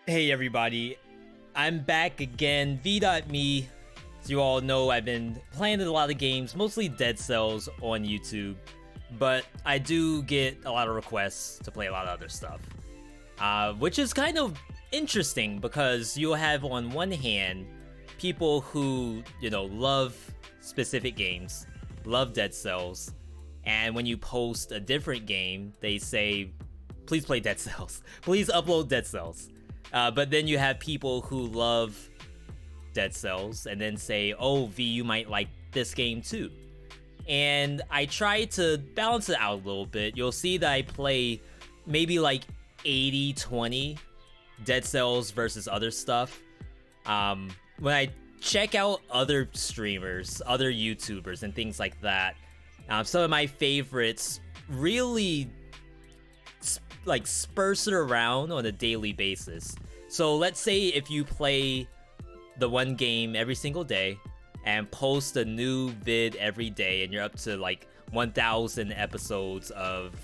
Hey everybody, I'm back again, Veedotme. As you all know, I've been playing a lot of games, mostly Dead Cells on YouTube, but I do get a lot of requests to play a lot of other stuff, which is kind of interesting because you'll have on one hand people who, love specific games, love Dead Cells, and when you post a different game, they say, please play Dead Cells, please upload Dead Cells. But then you have people who love Dead Cells and then say, oh, V, you might like this game too. And I try to balance it out a little bit. You'll see that I play maybe like 80-20 Dead Cells versus other stuff. When I check out other streamers, other YouTubers, and things like that, some of my favorites really spurse it around on a daily basis. So let's say if you play the one game every single day and post a new vid every day and you're up to like 1,000 episodes of,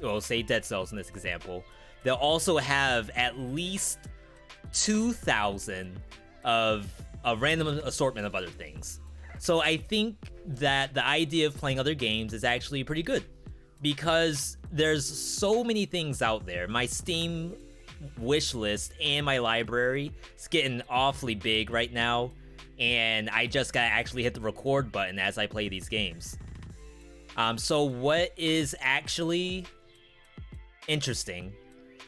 well, say Dead Cells in this example, they'll also have at least 2,000 of a random assortment of other things. So I think that the idea of playing other games is actually pretty good, because there's so many things out there. My Steam wish list and my library is getting awfully big right now, and I just gotta actually hit the record button as I play these games. So what is actually interesting,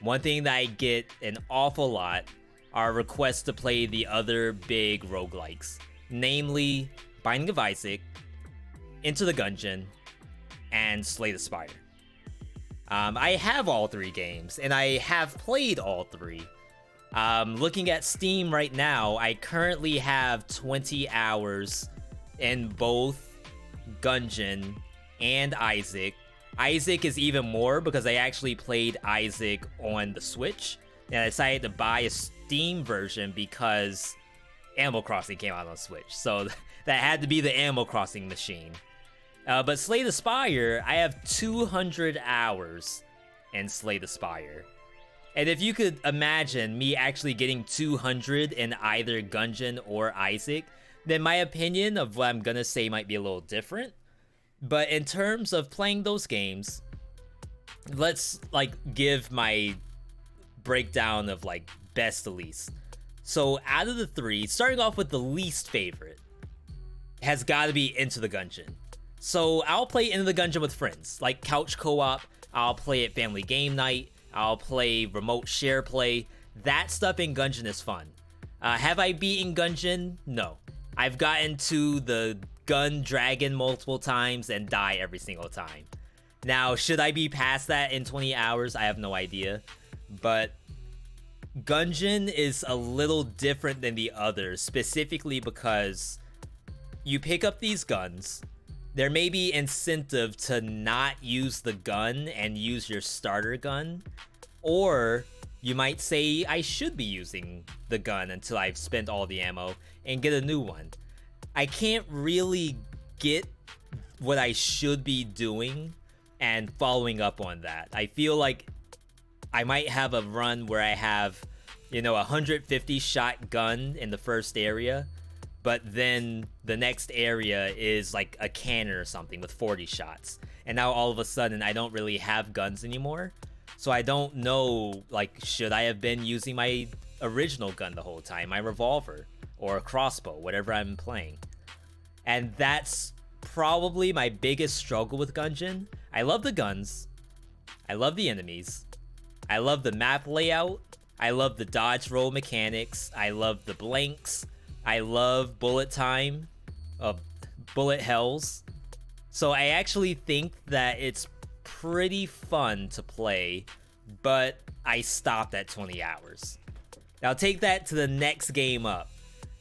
one thing that I get an awful lot are requests to play the other big roguelikes, namely Binding of Isaac, Into the Gungeon, and Slay the Spire. I have all three games, and I have played all three. Looking at Steam right now, I currently have 20 hours in both Gungeon and Isaac. Isaac is even more because I actually played Isaac on the Switch, and I decided to buy a Steam version because Animal Crossing came out on Switch, so that had to be the Animal Crossing machine. But Slay the Spire, I have 200 hours in Slay the Spire. And if you could imagine me actually getting 200 in either Gungeon or Isaac, then my opinion of what I'm gonna say might be a little different. But in terms of playing those games, let's give my breakdown of best to least. So out of the three, starting off with the least favorite, has gotta be Into the Gungeon. So I'll play Into the Gungeon with friends, like couch co-op. I'll play it family game night. I'll play remote share play. That stuff in Gungeon is fun. Have I beaten Gungeon? No. I've gotten to the gun dragon multiple times and die every single time. Now, should I be past that in 20 hours? I have no idea. But Gungeon is a little different than the others, specifically because you pick up these guns. There may be incentive to not use the gun and use your starter gun, or you might say I should be using the gun until I've spent all the ammo and get a new one. I can't really get what I should be doing and following up on that. I feel like I might have a run where I have, 150 shot gun in the first area, but then the next area is like a cannon or something with 40 shots. And now all of a sudden I don't really have guns anymore. So I don't know, should I have been using my original gun the whole time, my revolver or a crossbow, whatever I'm playing. And that's probably my biggest struggle with Gungeon. I love the guns. I love the enemies. I love the map layout. I love the dodge roll mechanics. I love the blanks. I love bullet time, bullet hells. So I actually think that it's pretty fun to play, but I stopped at 20 hours. Now take that to the next game up.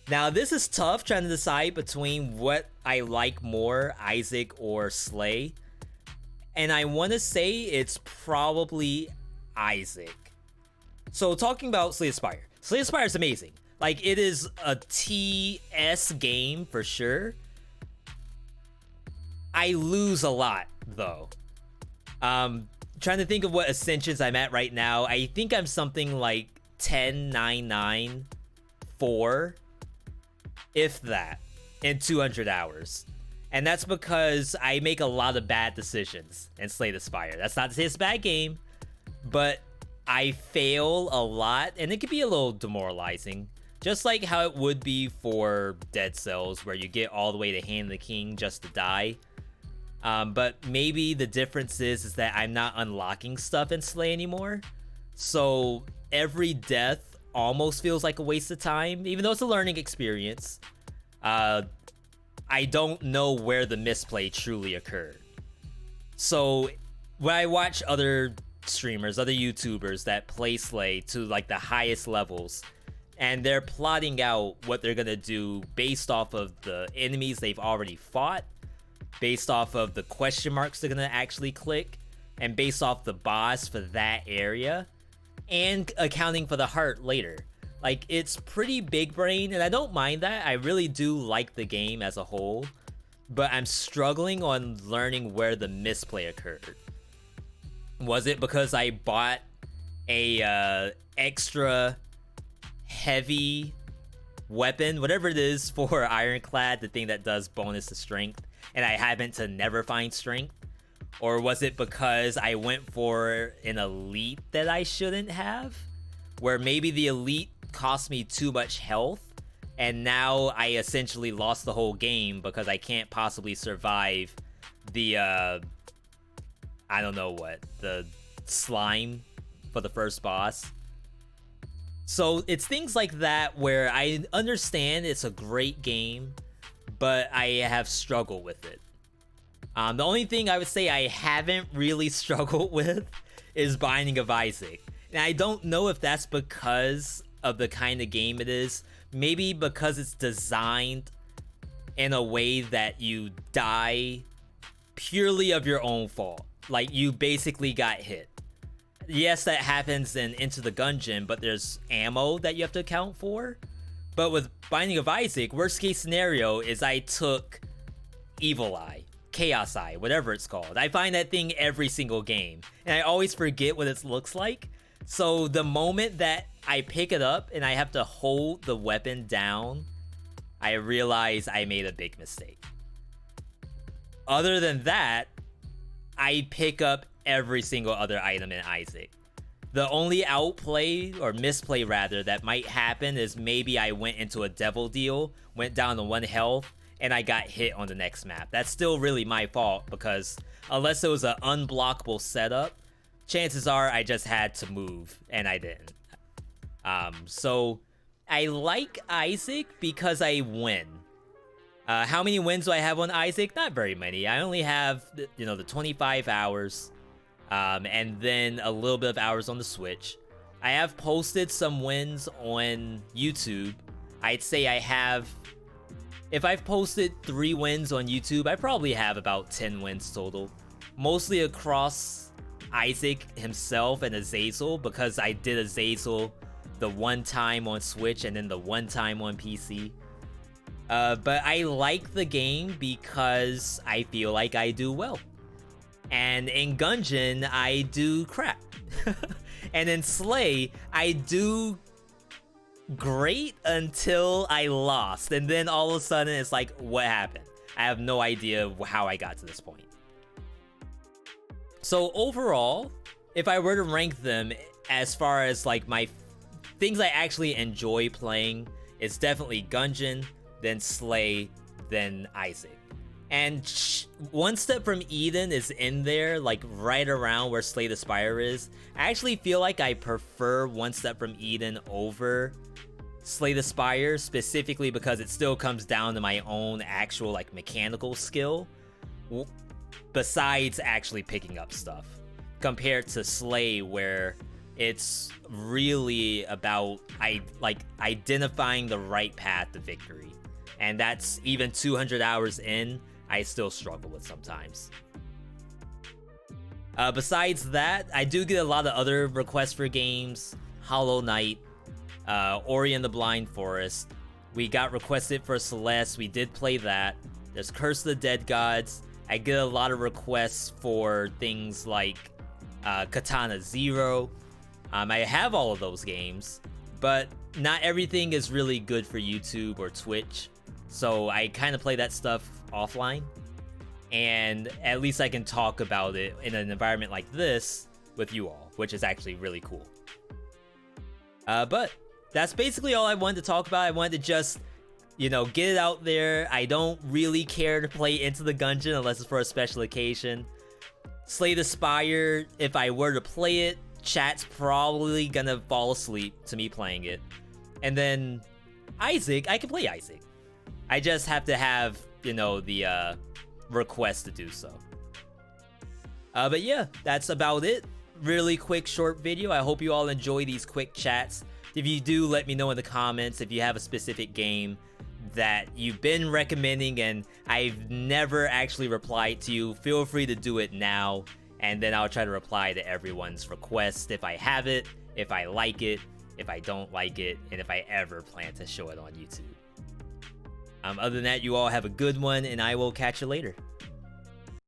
Now this is tough, trying to decide between what I like more, Isaac or Slay. And I want to say it's probably Isaac. So talking about Slay the Spire. Slay the Spire is amazing. It is a TS game for sure. I lose a lot, though. Trying to think of what ascensions I'm at right now. I think I'm something like 10, 9, 9, 4, if that, in 200 hours. And that's because I make a lot of bad decisions in Slay the Spire. That's not to say it's a bad game, but I fail a lot, and it can be a little demoralizing. Just like how it would be for Dead Cells, where you get all the way to Hand the King just to die. But maybe the difference is that I'm not unlocking stuff in Slay anymore. So every death almost feels like a waste of time, even though it's a learning experience. I don't know where the misplay truly occurred. So when I watch other streamers, other YouTubers that play Slay to like the highest levels, and they're plotting out what they're gonna do based off of the enemies they've already fought, based off of the question marks they're gonna actually click, and based off the boss for that area, and accounting for the heart later. Like, it's pretty big brain, and I don't mind that. I really do like the game as a whole, but I'm struggling on learning where the misplay occurred. Was it because I bought a extra heavy weapon, whatever it is, for Ironclad, the thing that does bonus to strength, and I happen to never find strength? Or was it because I went for an elite that I shouldn't have, where maybe the elite cost me too much health, and now I essentially lost the whole game because I can't possibly survive the I don't know what, the slime for the first boss. So it's things like that where I understand it's a great game, but I have struggled with it. The only thing I would say I haven't really struggled with is Binding of Isaac. And I don't know if that's because of the kind of game it is. Maybe because it's designed in a way that you die purely of your own fault. Like, you basically got hit. Yes, that happens in Into the Gungeon, but there's ammo that you have to account for. But with Binding of Isaac, worst case scenario is I took Evil Eye, Chaos Eye, whatever it's called. I find that thing every single game, and I always forget what it looks like. So the moment that I pick it up and I have to hold the weapon down, I realize I made a big mistake. Other than that, I pick up every single other item in Isaac. The only outplay, or misplay rather, that might happen is maybe I went into a devil deal, went down to 1 health, and I got hit on the next map. That's still really my fault, because unless it was an unblockable setup, chances are I just had to move, and I didn't. So I like Isaac because I win. How many wins do I have on Isaac? Not very many. I only have, the 25 hours, and then a little bit of hours on the Switch. I have posted some wins on YouTube. I'd say I have, if I've posted 3 wins on YouTube, I probably have about 10 wins total. Mostly across Isaac himself and Azazel, because I did Azazel the one time on Switch and then the one time on PC. But I like the game because I feel like I do well. And in Gungeon, I do crap. And in Slay, I do great until I lost. And then all of a sudden, it's like, what happened? I have no idea how I got to this point. So overall, if I were to rank them as far as like my things I actually enjoy playing, it's definitely Gungeon, then Slay, then Isaac. And One Step from Eden is in there, like right around where Slay the Spire is. I actually feel like I prefer One Step from Eden over Slay the Spire, specifically because it still comes down to my own actual like mechanical skill, besides actually picking up stuff, compared to Slay, where it's really about identifying the right path to victory. And that's even 200 hours in, I still struggle with sometimes. Besides that, I do get a lot of other requests for games. Hollow Knight, Ori and the Blind Forest. We got requested for Celeste, we did play that. There's Curse of the Dead Gods. I get a lot of requests for things like Katana Zero. I have all of those games, but not everything is really good for YouTube or Twitch, so I kind of play that stuff offline, and at least I can talk about it in an environment like this with you all, which is actually really cool. But that's basically all I wanted to talk about. I wanted to just, you know, get it out there. I don't really care to play Into the Gungeon unless it's for a special occasion. Slay the Spire, if I were to play it, chat's probably gonna fall asleep to me playing it. And then Isaac, I can play Isaac. I just have to have, you know, the request to do so. But yeah, that's about it. Really quick, short video. I hope you all enjoy these quick chats. If you do, let me know in the comments if you have a specific game that you've been recommending and I've never actually replied to you. Feel free to do it now, and then I'll try to reply to everyone's request if I have it, if I like it, if I don't like it, and if I ever plan to show it on YouTube. Other than that, you all have a good one, and I will catch you later.